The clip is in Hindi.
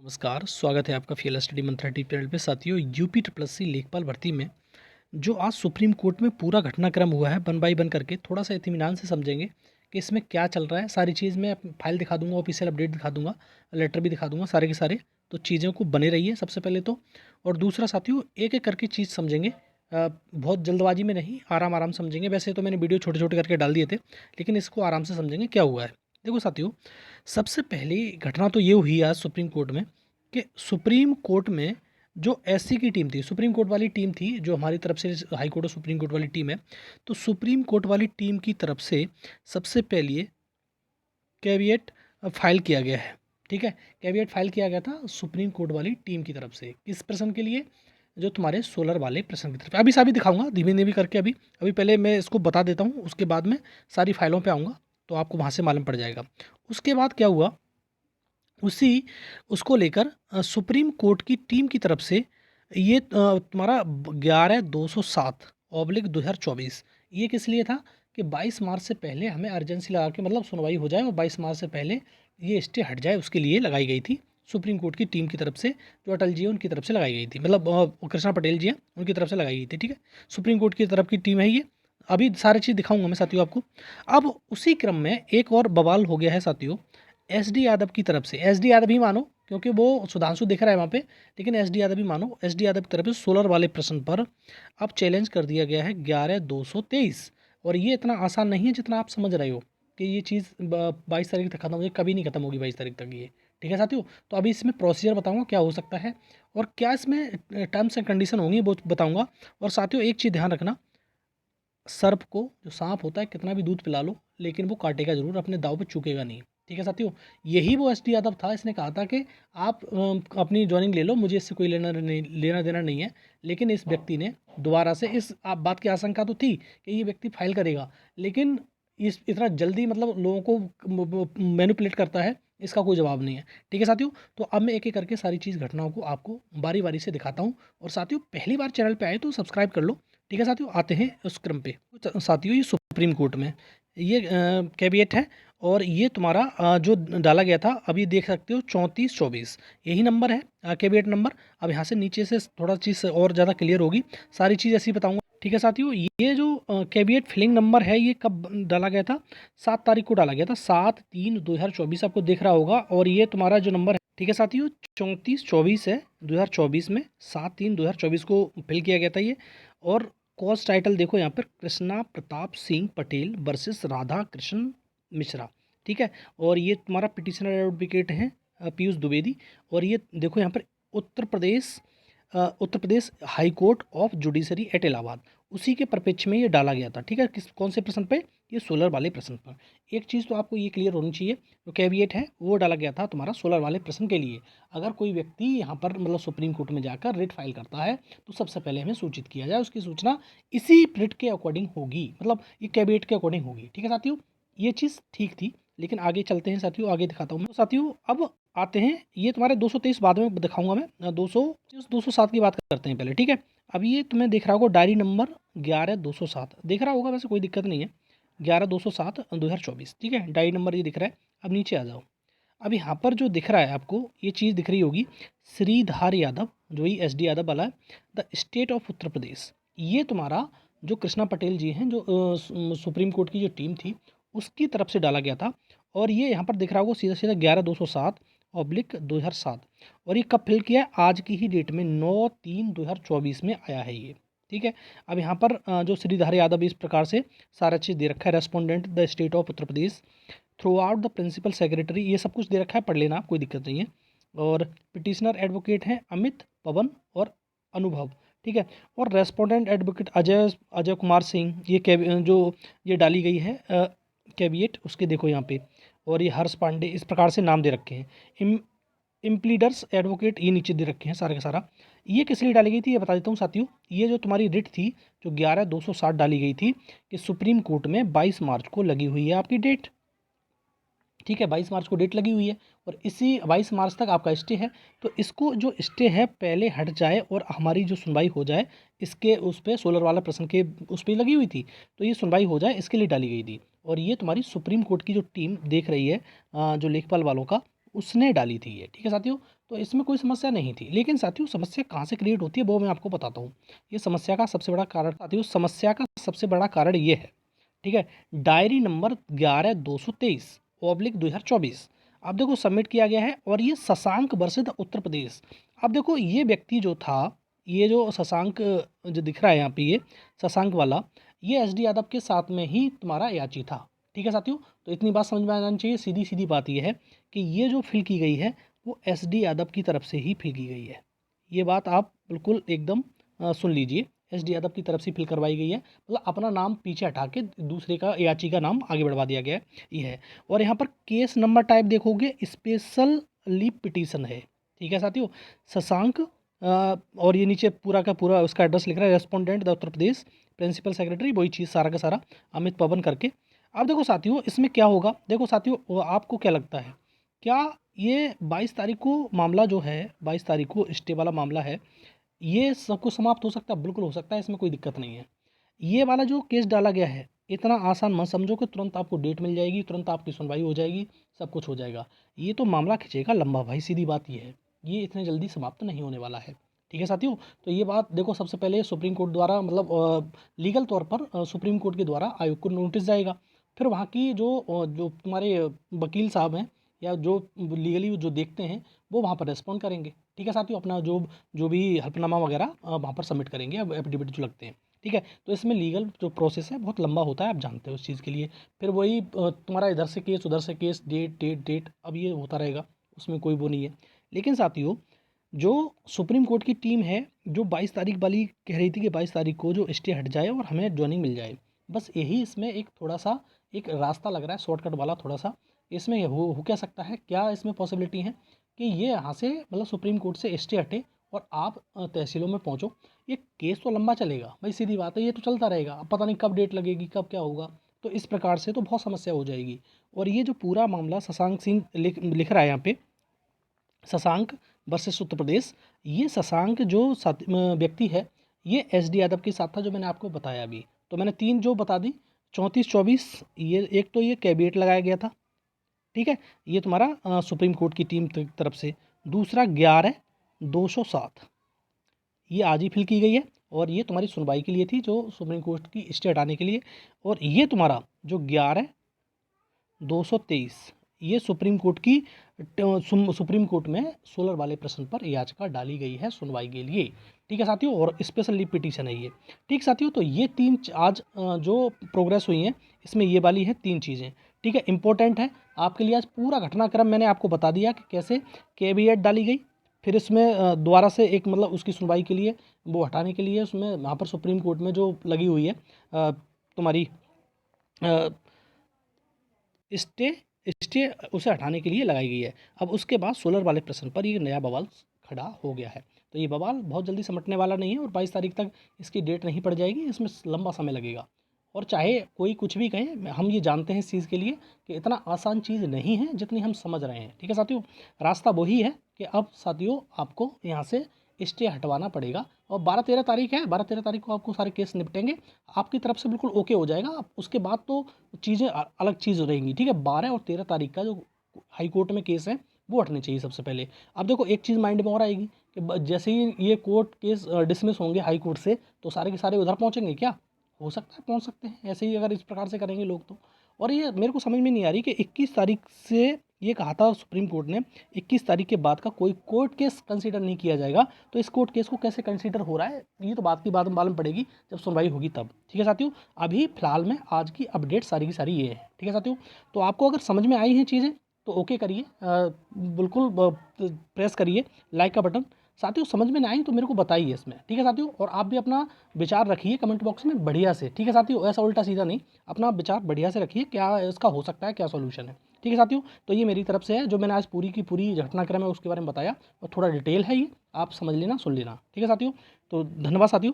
नमस्कार, स्वागत है आपका फीएल स्टडी मंत्रा ट्यूटोरियल पे। साथियों, यूपी ट्रिपल सी लेखपाल भर्ती में जो आज सुप्रीम कोर्ट में पूरा घटनाक्रम हुआ है, वन बाय वन करके थोड़ा सा इत्मीनान से समझेंगे कि इसमें क्या चल रहा है। सारी चीज़ मैं फाइल दिखा दूंगा, ऑफिशियल अपडेट दिखा दूंगा, लेटर भी दिखा दूंगा, सारे के सारे। तो चीज़ों को बने रहिए सबसे पहले तो। और दूसरा साथियों, एक एक करके चीज़ समझेंगे, बहुत जल्दबाजी में नहीं, आराम आराम समझेंगे। वैसे तो मैंने वीडियो छोटे छोटे करके डाल दिए थे, लेकिन इसको आराम से समझेंगे क्या हुआ है। देखो साथियों, सबसे पहली घटना तो ये हुई आज सुप्रीम कोर्ट में कि सुप्रीम कोर्ट में जो एससी की टीम थी, सुप्रीम कोर्ट वाली टीम थी, जो हमारी तरफ से हाई कोर्ट और सुप्रीम कोर्ट वाली टीम है, तो सुप्रीम कोर्ट वाली टीम की तरफ से सबसे पहले कैविएट फाइल किया गया है। ठीक है, कैविएट फाइल किया गया था सुप्रीम कोर्ट वाली टीम की तरफ से। किस प्रश्न के लिए? जो तुम्हारे सोलर वाले प्रश्न की तरफ। अभी सभी दिखाऊंगा धीमे धीमे करके। अभी अभी पहले मैं इसको बता देता हूँ, उसके बाद में सारी फाइलों पे आऊँगा, तो आपको वहाँ से मालूम पड़ जाएगा। उसके बाद क्या हुआ, उसी उसको लेकर सुप्रीम कोर्ट की टीम की तरफ से ये तुम्हारा 11/207/2024, ये किस लिए था कि 22 मार्च से पहले हमें अर्जेंसी लगा के, मतलब सुनवाई हो जाए और 22 मार्च से पहले ये स्टे हट जाए, उसके लिए लगाई गई थी सुप्रीम कोर्ट की टीम की तरफ से। जो अटल जी है उनकी तरफ से लगाई गई थी, मतलब कृष्णा पटेल जी हैं उनकी तरफ से लगाई गई थी। ठीक है, सुप्रीम कोर्ट की तरफ की टीम है ये। अभी सारी चीज़ दिखाऊंगा मैं साथियों आपको। अब उसी क्रम में एक और बवाल हो गया है साथियों, एसडी यादव की तरफ से। एसडी यादव ही मानो, क्योंकि वो सुधांशु दिख रहा है वहाँ पे, लेकिन एसडी यादव ही मानो। एसडी यादव की तरफ से सोलर वाले प्रश्न पर अब चैलेंज कर दिया गया है 11/223। और ये इतना आसान नहीं है जितना आप समझ रहे हो कि ये चीज़ 22 तारीख तक खत्म हो जाए। कभी नहीं खत्म होगी 22 तारीख तक ये। ठीक है साथियों, तो अभी इसमें प्रोसीजर बताऊंगा क्या हो सकता है और क्या इसमें टर्म्स एंड कंडीशन होंगी वो बताऊंगा। और साथियों एक चीज़ ध्यान रखना, सर्प को, जो सांप होता है, कितना भी दूध पिला लो लेकिन वो काटेगा जरूर, अपने दाव पे चूकेगा नहीं। ठीक है साथियों, यही वो एसडी यादव था, इसने कहा था कि आप अपनी ज्वाइनिंग ले लो, मुझे इससे कोई लेना देना नहीं है। लेकिन इस व्यक्ति ने दोबारा से, इस आप बात की आशंका तो थी कि ये व्यक्ति फाइल करेगा, लेकिन इस इतना जल्दी मतलब लोगों को मैनिपुलेट करता है, इसका कोई जवाब नहीं है। ठीक है साथियों, तो अब मैं एक एक करके सारी चीज़ घटनाओं को आपको बारी बारी से दिखाता हूँ। और साथियों पहली बार चैनल पे आए तो सब्सक्राइब कर लो। ठीक है साथियों, आते हैं उस क्रम पे। तो साथियों, ये सुप्रीम कोर्ट में ये कैविएट है, और ये तुम्हारा जो डाला गया था, अभी देख सकते हो 3424 यही नंबर है, कैविएट नंबर। अब यहाँ से नीचे से थोड़ा चीज़ और ज़्यादा क्लियर होगी, सारी चीज़ ऐसी बताऊंगा। ठीक है साथियों, ये जो कैविएट फिलिंग नंबर है, ये कब डाला गया था? 7 तारीख को डाला गया था, 7/3/2024, आपको दिख रहा होगा। और ये तुम्हारा जो नंबर है, ठीक है साथियों, 3424 है। 2024 में 7/3/2024 को फिल किया गया था ये। और कॉज टाइटल देखो यहाँ पर, कृष्णा प्रताप सिंह पटेल वर्सेस राधा कृष्ण मिश्रा। ठीक है, और ये तुम्हारा पिटिशनर एडवोकेट हैं पीयूष द्विवेदी। और ये देखो यहाँ पर Uttar Pradesh high court of judiciary at Allahabad, उसी के परिप्रेक्ष्य में ये डाला गया था। ठीक है, किस कौन से प्रश्न पे? ये सोलर वाले प्रश्न पर। एक चीज़ तो आपको ये क्लियर होनी चाहिए, जो कैविएट है वो डाला गया था तुम्हारा सोलर वाले प्रश्न के लिए। अगर कोई व्यक्ति यहाँ पर मतलब सुप्रीम कोर्ट में जाकर रिट फाइल करता है, तो सबसे पहले हमें सूचित किया जाए, उसकी सूचना इसी रिट के अकॉर्डिंग होगी, मतलब ये कैविएट के अकॉर्डिंग होगी। ठीक है साथियों, ये चीज़ ठीक थी। लेकिन आगे चलते हैं साथियों, आगे दिखाता हूँ मैं। तो साथियों अब आते हैं, ये तुम्हारे 223 बाद में दिखाऊंगा मैं, 207 की बात करते हैं पहले। ठीक है, अब ये तुम्हें दिख रहा होगा डायरी नंबर 11/207, दिख रहा होगा, वैसे कोई दिक्कत नहीं है। 11/207/2024, ठीक है, डायरी नंबर ये दिख रहा है। अब नीचे आ जाओ। अब यहाँ पर जो दिख रहा है आपको, ये चीज़ दिख रही होगी, श्रीधार यादव, जो ही एसडी यादव वाला है, द स्टेट ऑफ उत्तर प्रदेश। ये तुम्हारा जो कृष्णा पटेल जी हैं, जो सुप्रीम कोर्ट की जो टीम थी, उसकी तरफ से डाला गया था। और ये यहाँ पर दिख रहा होगा सीधा सीधा 11/207/2007। और ये कब फिल किया है? आज की ही डेट में 9/3/2024 में आया है ये। ठीक है, अब यहाँ पर जो श्रीधार यादव इस प्रकार से सारा चीज़ दे रखा है, respondent the state of Uttar Pradesh throughout the principal secretary, ये सब कुछ दे रखा है, पढ़ लेना, कोई दिक्कत नहीं है। और पिटिशनर एडवोकेट हैं अमित, पवन और अनुभव। ठीक है, और रेस्पोंडेंट एडवोकेट अजय अजय कुमार सिंह। ये जो ये डाली गई है कैविएट, उसके देखो यहाँ पे। और ये हर्ष पांडे, इस प्रकार से नाम दे रखे हैं। इम्प्लीडर्स एडवोकेट ये नीचे दे रखे हैं सारा का सारा। ये किस लिए डाली गई थी ये बता देता हूँ साथियों। ये जो तुम्हारी रिट थी, जो 11/207 डाली गई थी, कि सुप्रीम कोर्ट में 22 मार्च को लगी हुई है आपकी डेट। ठीक है, 22 मार्च को डेट लगी हुई है, और इसी 22 मार्च तक आपका स्टे है। तो इसको जो स्टे है पहले हट जाए और हमारी जो सुनवाई हो जाए, इसके उस पर सोलर वाला प्रश्न के उस पर लगी हुई थी, तो ये सुनवाई हो जाए इसके लिए डाली गई थी। और ये तुम्हारी सुप्रीम कोर्ट की जो टीम देख रही है, जो लेखपाल वालों का, उसने डाली थी ये। ठीक है साथियों, तो इसमें कोई समस्या नहीं थी। लेकिन साथियों समस्या कहाँ से क्रिएट होती है वो मैं आपको बताता हूँ। ये समस्या का सबसे बड़ा कारण साथियों, समस्या का सबसे बड़ा कारण ये है, ठीक है, डायरी नंबर 11/223/2024 अब देखो सबमिट किया गया है, और ये शशांक वर्सेस उत्तर प्रदेश। अब देखो ये व्यक्ति जो था, ये जो शशांक जो दिख रहा है यहाँ पे, ये शशांक वाला, ये एस डी यादव के साथ में ही तुम्हारा याची था। ठीक है साथियों, तो इतनी बात समझ में आ जानी चाहिए। सीधी सीधी बात ये है कि ये जो फिल की गई है वो एस डी यादव की तरफ से ही फिल की गई है। ये बात आप बिल्कुल एकदम सुन लीजिए, एस डी यादव की तरफ से फिल करवाई गई है, मतलब अपना नाम पीछे हटा के दूसरे का याची का नाम आगे बढ़वा दिया गया है, ये है। और यहाँ पर केस नंबर टाइप देखोगे स्पेशल लीव पिटीशन है। ठीक है साथियों, शशांक और ये नीचे पूरा का पूरा उसका एड्रेस लिख रहा है, respondent the Uttar Pradesh, principal secretary, वही चीज़ सारा का सारा अमित पवन करके। अब देखो साथियों इसमें क्या होगा, देखो साथियों आपको क्या लगता है, क्या ये 22 तारीख को मामला जो है, 22 तारीख को स्टे वाला मामला है, ये सब कुछ समाप्त हो सकता है? बिल्कुल हो सकता है, इसमें कोई दिक्कत नहीं है। ये वाला जो केस डाला गया है इतना आसान मत समझो कि तुरंत आपको डेट मिल जाएगी, तुरंत आपकी सुनवाई हो जाएगी, सब कुछ हो जाएगा। ये तो मामला खिंचेगा लंबा भाई, सीधी बात ये है, ये इतने जल्दी समाप्त नहीं होने वाला है। ठीक है साथियों, तो ये बात देखो, सबसे पहले सुप्रीम कोर्ट द्वारा मतलब लीगल तौर पर सुप्रीम कोर्ट के द्वारा आयोग को नोटिस जाएगा। फिर वहाँ की जो तुम्हारे वकील साहब हैं या जो लीगली जो देखते हैं वो वहाँ पर रेस्पॉन्ड करेंगे। ठीक है साथियों, अपना जो जो भी हल्फनामा वगैरह वहाँ पर सबमिट करेंगे, अब एफिडेविट जो लगते हैं। ठीक है, तो इसमें लीगल जो प्रोसेस है बहुत लंबा होता है, आप जानते हो इस चीज़ के लिए। फिर वही तुम्हारा इधर से केस उधर से केस, डेट डेट डेट, अब ये होता रहेगा, उसमें कोई वो नहीं है। लेकिन साथियों जो सुप्रीम कोर्ट की टीम है, जो 22 तारीख वाली कह रही थी कि 22 तारीख को जो स्टे हट जाए और हमें ज्वाइनिंग मिल जाए, बस यही इसमें एक थोड़ा सा एक रास्ता लग रहा है, शॉर्टकट वाला थोड़ा सा। इसमें हो क्या सकता है, क्या इसमें पॉसिबिलिटी है कि ये यहाँ से मतलब सुप्रीम कोर्ट से स्टे हटे और आप तहसीलों में पहुँचो। ये केस तो लंबा चलेगा भाई, सीधी बात है, ये तो चलता रहेगा, अब पता नहीं कब डेट लगेगी, कब क्या होगा। तो इस प्रकार से तो बहुत समस्या हो जाएगी। और ये जो पूरा मामला शशांक सिंह लिख रहा है यहाँ पे, शशांक वर्सेस उत्तर प्रदेश, ये शशांक जो व्यक्ति है ये एस डी यादव के साथ था, जो मैंने आपको बताया अभी। तो मैंने तीन जो बता दी, 34-24, ये एक तो ये कैबिनेट लगाया गया था। ठीक है, ये तुम्हारा सुप्रीम कोर्ट की टीम की तरफ से। दूसरा 11/207, ये आज ही फिल की गई है, और ये तुम्हारी सुनवाई के लिए थी, जो सुप्रीम कोर्ट की स्टे हटाने के लिए। और ये तुम्हारा जो 11/223, ये सुप्रीम कोर्ट की सुप्रीम कोर्ट में सोलर वाले प्रश्न पर याचिका डाली गई है सुनवाई के लिए। ठीक है साथियों, और स्पेशल लीव पिटीशन है ये। ठीक साथियों, तो ये तीन आज जो प्रोग्रेस हुई है इसमें ये वाली है तीन चीज़ें। ठीक है, इंपॉर्टेंट है आपके लिए। आज पूरा घटनाक्रम मैंने आपको बता दिया कि कैसे कैविएट डाली गई, फिर इसमें दोबारा से एक मतलब उसकी सुनवाई के लिए वो हटाने के लिए उसमें वहाँ पर सुप्रीम कोर्ट में जो लगी हुई है तुम्हारी स्टे स्टे उसे हटाने के लिए लगाई गई है। अब उसके बाद सोलर वाले प्रश्न पर ये नया बवाल खड़ा हो गया है। तो ये बवाल बहुत जल्दी समटने वाला नहीं है, और 22 तारीख तक इसकी डेट नहीं पड़ जाएगी, इसमें लंबा समय लगेगा। और चाहे कोई कुछ भी कहे, हम ये जानते हैं इस चीज़ के लिए कि इतना आसान चीज़ नहीं है जितनी हम समझ रहे हैं। ठीक है साथियों, रास्ता वही है कि अब साथियों आपको यहाँ से स्टे हटवाना पड़ेगा। और 12-13 तारीख है, 12-13 तारीख को आपको सारे केस निपटेंगे, आपकी तरफ से बिल्कुल ओके हो जाएगा। अब उसके बाद तो चीज़ें अलग चीज़ रहेंगी। ठीक है, 12 और 13 तारीख का जो हाई कोर्ट में केस है वो हटने चाहिए सबसे पहले। अब देखो एक चीज़ माइंड में और आएगी कि जैसे ही ये कोर्ट केस डिसमिस होंगे हाई कोर्ट से, तो सारे के सारे उधर पहुँचेंगे क्या? हो सकता है पहुँच सकते हैं, ऐसे ही अगर इस प्रकार से करेंगे लोग तो। और ये मेरे को समझ में नहीं आ रही कि 21 तारीख से ये कहा था सुप्रीम कोर्ट ने, 21 तारीख के बाद का कोई कोर्ट केस कंसीडर नहीं किया जाएगा, तो इस कोर्ट केस को कैसे कंसीडर हो रहा है, ये तो बात की बात मालूम पड़ेगी जब सुनवाई होगी तब। ठीक है साथियों, अभी फिलहाल में आज की अपडेट सारी की सारी ये है। ठीक है साथियों, तो आपको अगर समझ में आई हैं चीज़ें तो ओके करिए, बिल्कुल प्रेस करिए लाइक का बटन। साथियों समझ में नहीं आई तो मेरे को बताइए इसमें। ठीक है साथियों, और आप भी अपना विचार रखिए कमेंट बॉक्स में बढ़िया से। ठीक है साथियों, ऐसा उल्टा सीधा नहीं, अपना विचार बढ़िया से रखिए, क्या इसका हो सकता है, क्या सॉल्यूशन है। ठीक है साथियों, तो ये मेरी तरफ से है, जो मैंने आज पूरी की पूरी घटनाक्रम है उसके बारे में बताया, और थोड़ा डिटेल है ये, आप समझ लेना, सुन लेना। ठीक है साथियों, तो धन्यवाद साथियों।